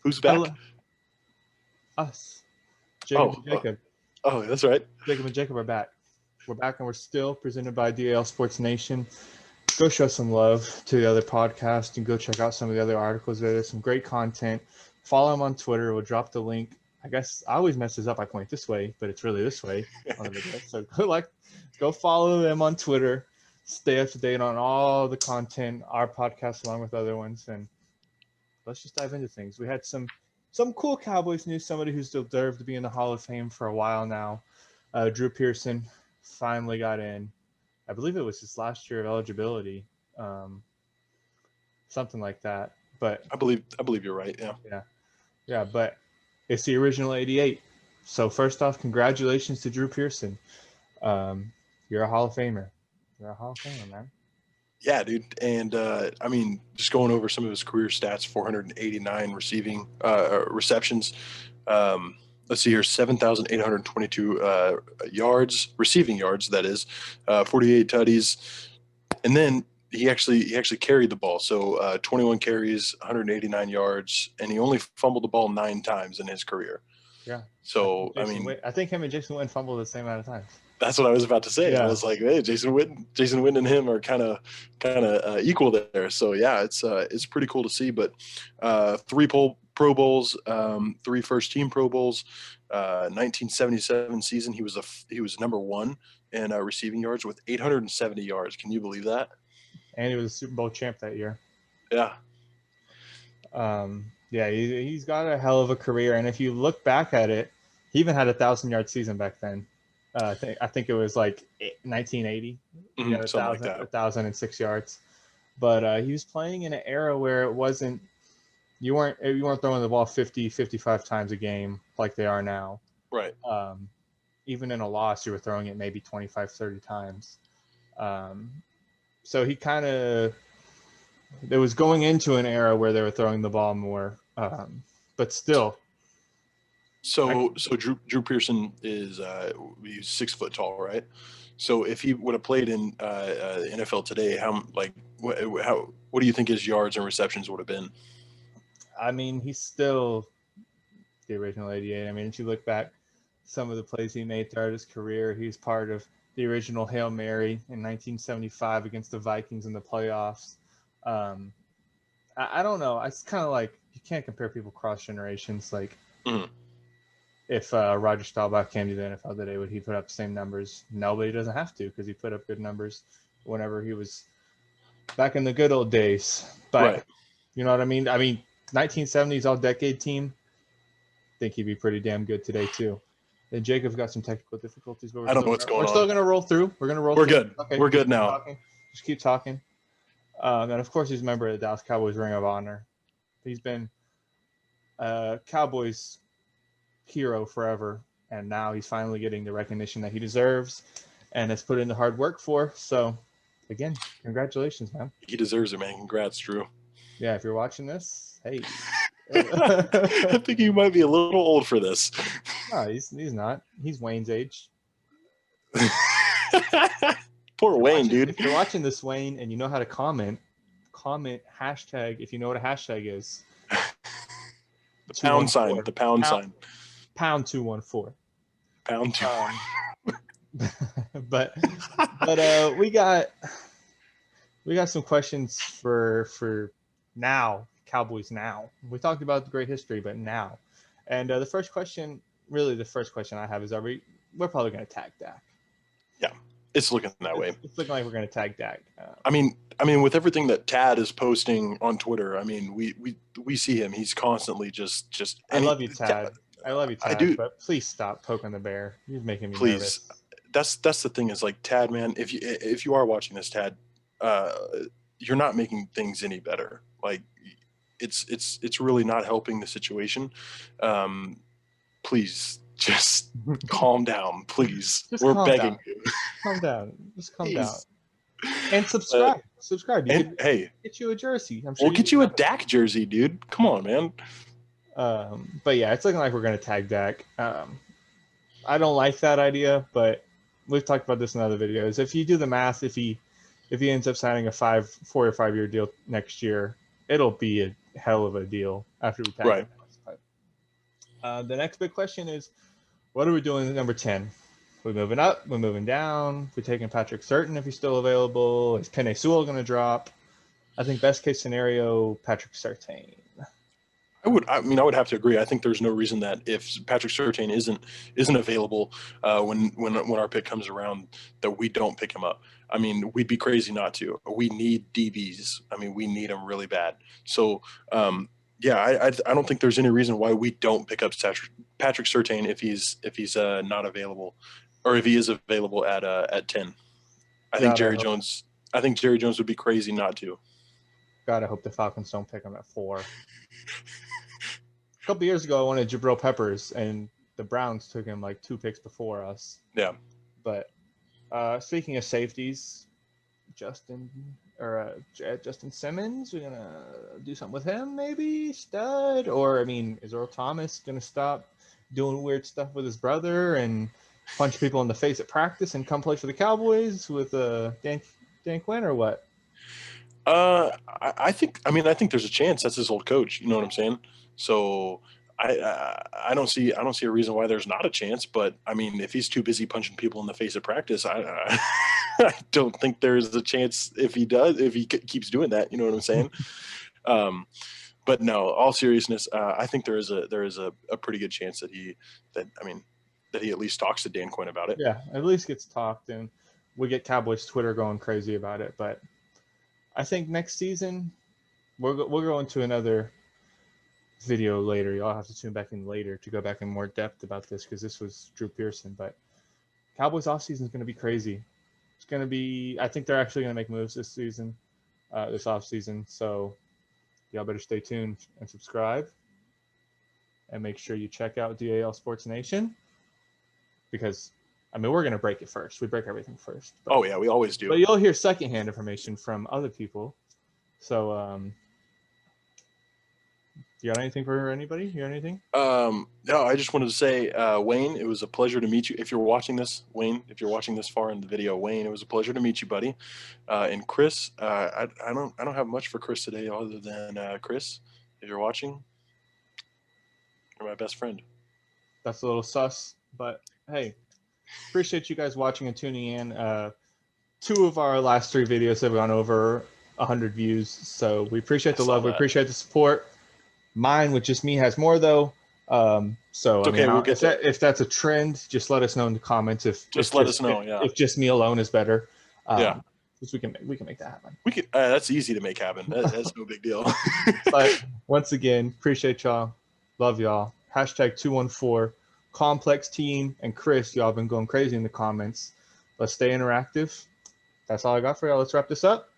Who's back? Us. Jacob and Oh, Jacob. oh, that's right. Jacob and Jacob are back. We're back and we're still presented by DAL Sports Nation. Go show some love to the other podcast and go check out some of the other articles. There's some great content. Follow them on Twitter. We'll drop the link. I guess I always mess this up. I point this way, but it's really this way on the video. So go follow them on Twitter. Stay up to date on all the content, our podcast along with other ones, and let's just dive into things. We had some cool Cowboys news. Somebody who's deserved to be in the Hall of Fame for a while now. Drew Pearson finally got in. I believe it was his last year of eligibility, something like that. But I believe you're right. Yeah. But it's the original 88. So first off, congratulations to Drew Pearson. You're a Hall of Famer. You're a Hall of Famer, man. Yeah, dude. And I mean, just going over some of his career stats: 489 receptions. Let's see here, 7,822 yards, receiving yards. That is, 48 tutties, and then he actually carried the ball. So 21 carries, 189 yards, and he only fumbled the ball 9 times in his career. Yeah. So I think him and Jason Witten fumbled the same amount of times. That's what I was about to say. Yeah. I was like, hey, Jason Witten and him are kind of equal there. So yeah, it's pretty cool to see. But 3 Pro Bowls, 3 first-team Pro Bowls. 1977 season, he was number 1 in receiving yards with 870 yards. Can you believe that? And he was a Super Bowl champ that year. Yeah. Yeah, he's got a hell of a career. And if you look back at it, he even had a 1,000-yard season back then. I think it was like 1980. He had 1,006 yards. But he was playing in an era where it wasn't you weren't throwing the ball 50, 55 times a game like they are now. Right. Even in a loss, you were throwing it maybe 25, 30 times. So he it was going into an era where they were throwing the ball more, but still. So Drew Pearson is he's 6 foot tall, right? So if he would have played in NFL today, what do you think his yards and receptions would have been? I mean, he's still the original 88. I mean, if you look back, some of the plays he made throughout his career, he was part of the original Hail Mary in 1975 against the Vikings in the playoffs. I don't know. It's kind of like you can't compare people cross generations. Like, if Roger Staubach came to the NFL today, would he put up the same numbers? No, but he doesn't have to because he put up good numbers whenever he was back in the good old days. But right. You know what I mean? I mean, 1970s all-decade team, I think he'd be pretty damn good today too. And Jacob's got some technical difficulties, but I don't know what's going on. We're still going to roll through. We're good. Okay, we're good now. Just keep talking. And of course, he's a member of the Dallas Cowboys Ring of Honor. He's been Cowboys hero forever, and now he's finally getting the recognition that he deserves and has put in the hard work for. So, again, congratulations, man. He deserves it, man. Congrats, Drew. Yeah, if you're watching this, hey. I think you might be a little old for this. No, he's not. He's Wayne's age. Poor Wayne, dude. If you're watching this, Wayne, and you know how to comment hashtag if you know what a hashtag is. The pound sign. The pound sign. Pound 214. Pound 214. But we got some questions for now, Cowboys now. We talked about the great history, but now. And the first question I have is, we're probably going to tag Dak. Yeah, it's looking that way. It's looking like we're going to tag Dak. I mean, with everything that Tad is posting on Twitter, I mean, we see him. He's constantly just. I love you, Tad. I love you, Tad. I do. But please stop poking the bear. You're making me nervous. Please. That's the thing is, like, Tad, man, if you are watching this, Tad, you're not making things any better. Like, it's really not helping the situation. Please just calm down, please. We're begging you. Calm down. Just calm down. And subscribe. Subscribe. Hey, get you a jersey. I'm sure we'll get you a Dak jersey, dude. Come on, man. But yeah, it's looking like we're going to tag Dak. I don't like that idea, but we've talked about this in other videos. If you do the math, if he ends up signing a 4 or 5 year deal next year, it'll be a hell of a deal after we tag him. The next big question is, what are we doing at number 10? We're moving up. We're moving down. We're taking Patrick Surtain if he's still available. Is Penei Sewell going to drop? I think best case scenario, Patrick Surtain. I would have to agree. I think there's no reason that if Patrick Surtain isn't available when our pick comes around, that we don't pick him up. I mean, we'd be crazy not to. We need DBs. I mean, we need them really bad. So, I don't think there's any reason why we don't pick up Patrick Surtain if he's not available, or if he is available at 10. I think Jerry Jones would be crazy not to. God, I hope the Falcons don't pick him at 4. A couple years ago, I wanted Jabril Peppers, and the Browns took him like 2 picks before us. Yeah. But speaking of safeties, Justin Simmons, we're gonna do something with him, maybe stud. Or I mean, is Earl Thomas gonna stop doing weird stuff with his brother and punch people in the face at practice and come play for the Cowboys with Dan Quinn, or what? I think there's a chance. That's his old coach. You know what I'm saying? So I don't see a reason why there's not a chance. But I mean, if he's too busy punching people in the face at practice, I don't think there's a chance if he keeps doing that. You know what I'm saying? But no, all seriousness, I think there is a pretty good chance that he at least talks to Dan Quinn about it. Yeah, at least gets talked, and we get Cowboys Twitter going crazy about it. But I think next season we'll go into another video later. Y'all have to tune back in later to go back in more depth about this, because this was Drew Pearson. But Cowboys offseason is going to be crazy. It's going to be. I think they're actually going to make moves this season, this offseason. So y'all better stay tuned and subscribe, and make sure you check out DAL Sports Nation, because I mean, we're going to break it first. We break everything first. But, oh yeah, we always do. But you'll hear secondhand information from other people. So, you got anything for anybody? You got anything? No, I just wanted to say, Wayne, it was a pleasure to meet you. If you're watching this, Wayne, if you're watching this far in the video, Wayne, it was a pleasure to meet you, buddy. And Chris, I don't have much for Chris today other than Chris, if you're watching, you're my best friend. That's a little sus, but hey, appreciate you guys watching and tuning in. 2 of our last 3 videos have gone over 100 views, so we appreciate the love. We appreciate the support. Mine with just me has more though. So it's okay, if that's a trend, just let us know in the comments. Let us know. If just me alone is better. Yeah. We can make that happen. We could. That's easy to make happen. That's no big deal. But once again, appreciate y'all. Love y'all. #214 Complex Team and Chris. Y'all been going crazy in the comments. Let's stay interactive. That's all I got for y'all. Let's wrap this up.